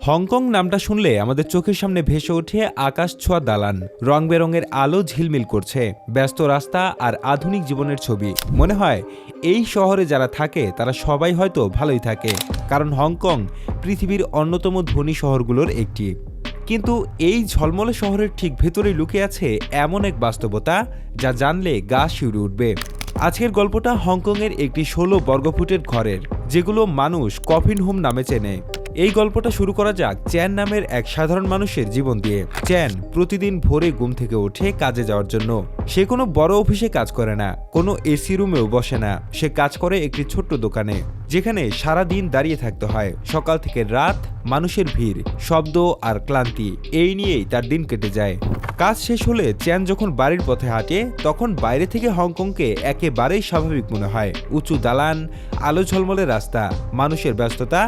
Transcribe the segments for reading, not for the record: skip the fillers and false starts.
Hong Kong নামটা শুনলে আমাদের চোখের সামনে ভেসে ওঠে আকাশ ছোঁয়া দালান, রং বেরঙের আলো ঝিলমিল করছে, ব্যস্ত রাস্তা আর আধুনিক জীবনের ছবি। মনে হয় এই শহরে যারা থাকে তারা সবাই হয়তো ভালোই থাকে, কারণ হংকং পৃথিবীর অন্যতম ধনী শহরগুলোর একটি। কিন্তু এই ঝলমলে শহরের ঠিক ভেতরেই লুকিয়ে আছে এমন এক বাস্তবতা যা জানলে গা শিউরে উঠবে। আজকের গল্পটা হংকংয়ের একটি 16 বর্গফুটের ঘরের, যেগুলো মানুষ কফিন হোম নামে চেনে। এই গল্পটা শুরু করা যাক চ্যান নামের এক সাধারণ মানুষের জীবন দিয়ে। চ্যান প্রতিদিন ভোরে ঘুম থেকে উঠে কাজে যাওয়ার জন্য। সে কোনো বড় অফিসে কাজ করে না, কোনো এসি রুমেও বসে না। সে কাজ করে একটি ছোট্ট দোকানে, যেখানে সারা দিন দাঁড়িয়ে থাকতে হয়। সকাল থেকে রাত, মানুষের ভিড়, শব্দ আর ক্লান্তি, এই নিয়েই তার দিন কেটে যায়। কাজ শেষ হলে চ্যান যখন বাড়ির পথে হাঁটে, তখন বাইরে থেকে হংকংকে একেবারেই স্বাভাবিক মনে হয়। উঁচু দালান, আলো ঝলমলে রাস্তা, মানুষের ব্যস্ততা,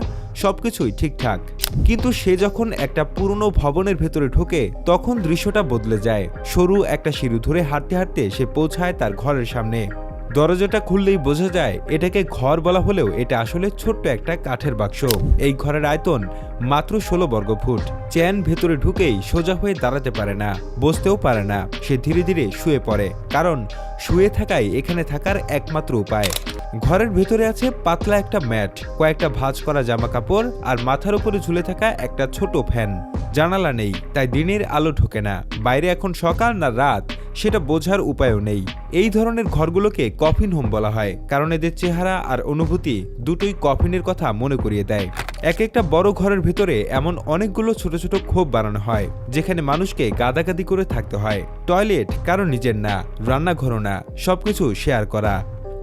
সবকিছুই ঠিকঠাক। কিন্তু সে যখন একটা পুরনো ভবনের ভেতরে ঢোকে, তখন দৃশ্যটা বদলে যায়। সরু একটা সিঁড়ি ধরে হাঁটতে হাঁটতে সে পৌঁছায় তার ঘরের সামনে। দরজাটা খুললেই বোঝা যায় এটাকে ঘর বলা হলেও এটা আসলে ছোট্ট একটা কাঠের বাক্স। এই ঘরের আয়তন মাত্র 16 বর্গফুট। চ্যান ভেতরে ঢুকেই সোজা হয়ে দাঁড়াতে পারে না, বসতেও পারে না। সে ধীরে ধীরে শুয়ে পড়ে, কারণ শুয়ে থাকাই এখানে থাকার একমাত্র উপায়। ঘরের ভেতরে আছে পাতলা একটা ম্যাট, কয়েকটা ভাঁজ করা জামা কাপড় আর মাথার উপরে ঝুলে থাকা একটা ছোট ফ্যান। জানালা নেই, তাই দিনের আলো ঢোকে না। বাইরে এখন সকাল না রাত সেটা বোঝার উপায়ও নেই। এই ধরনের ঘরগুলোকে কফিন হোম বলা হয়, কারণ এদের চেহারা আর অনুভূতি দুটোই কফিনের কথা মনে করিয়ে দেয়। এক একটা বড় ঘরের ভেতরে এমন অনেকগুলো ছোট ছোট খোপ বানানো হয়, যেখানে মানুষকে গাদাগাদি করে থাকতে হয়। টয়লেট কারো নিজের না, রান্নাঘরও না, সবকিছু শেয়ার করা।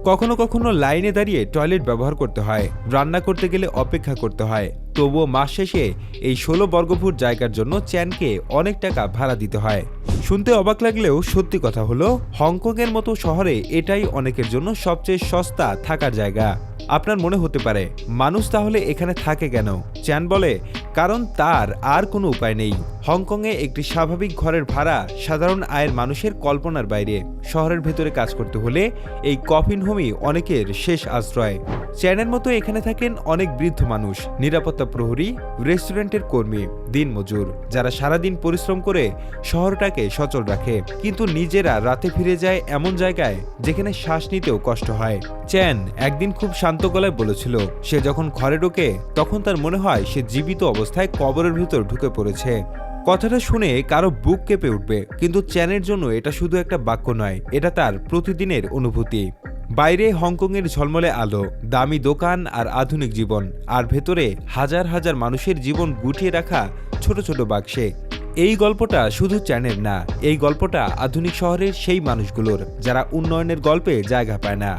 কখনো কখনো লাইনে দাঁড়িয়ে টয়লেট ব্যবহার করতে হয়, রান্না করতে গেলে অপেক্ষা করতে হয়। তবুও মাস শেষে এই 16 বর্গফুট জায়গার জন্য চ্যানকে অনেক টাকা ভাড়া দিতে হয়। শুনতে অবাক লাগলেও সত্যি কথা হলো, হংকংয়ের মতো শহরে এটাই অনেকের জন্য সবচেয়ে সস্তা থাকার জায়গা। আপনার মনে হতে পারে, মানুষ তাহলে এখানে থাকে কেন? চ্যান বলে, কারণ তার আর কোনো উপায় নেই। হংকংয়ে একটি স্বাভাবিক ঘরের ভাড়া সাধারণ আয়ের মানুষের কল্পনার বাইরে। শহরের ভেতরে কাজ করতে হলে এই কফিন হোমই অনেকের শেষ আশ্রয়। চ্যানের মতো এখানে থাকেন অনেক বৃদ্ধ মানুষ, নিরাপত্তা প্রহরী, রেস্টুরেন্টের কর্মী, দিনমজুর, যারা সারাদিন পরিশ্রম করে শহরটাকে সচল রাখে, কিন্তু নিজেরা রাতে ফিরে যায় এমন জায়গায় যেখানে শ্বাস নিতেও কষ্ট হয়। চ্যান একদিন খুব শান্ত গলায় বলেছিল, সে যখন ঘরে ঢোকে তখন তার মনে হয় সে জীবিত অবস্থায় কবরের ভিতর ঢুকে পড়েছে। কথাটা শুনে কারো বুক কেঁপে উঠবে, কিন্তু চ্যানের জন্য এটা শুধু একটা বাক্য নয়, এটা তার প্রতিদিনের অনুভূতি। বাইরে হংকংয়ের ঝলমলে আলো, দামি দোকান আর আধুনিক জীবন, আর ভেতরে হাজার হাজার মানুষের জীবন গুটিয়ে রাখা ছোট ছোট বাক্সে। এই গল্পটা শুধু চ্যানের না, এই গল্পটা আধুনিক শহরের সেই মানুষগুলোর যারা উন্নয়নের গল্পে জায়গা পায় না।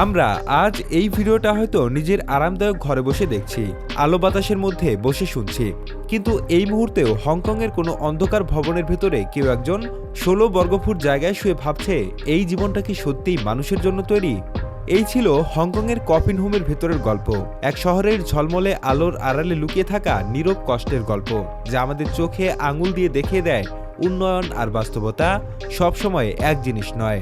আমরা আজ এই ভিডিওটা হয়তো নিজের আরামদায়ক ঘরে বসে দেখছি, আলো বাতাসের মধ্যে বসে শুনছি, কিন্তু এই মুহূর্তেও হংকংয়ের কোনো অন্ধকার ভবনের ভেতরে কেউ একজন 16 বর্গফুট জায়গায় শুয়ে ভাবছে, এই জীবনটা কি সত্যিই মানুষের জন্য তৈরি? এই ছিল হংকংয়ের কফিন হোমের ভেতরের গল্প, এক শহরের ঝলমলে আলোর আড়ালে লুকিয়ে থাকা নীরব কষ্টের গল্প, যা আমাদের চোখে আঙুল দিয়ে দেখিয়ে দেয় উন্নয়ন আর বাস্তবতা সবসময় এক জিনিস নয়।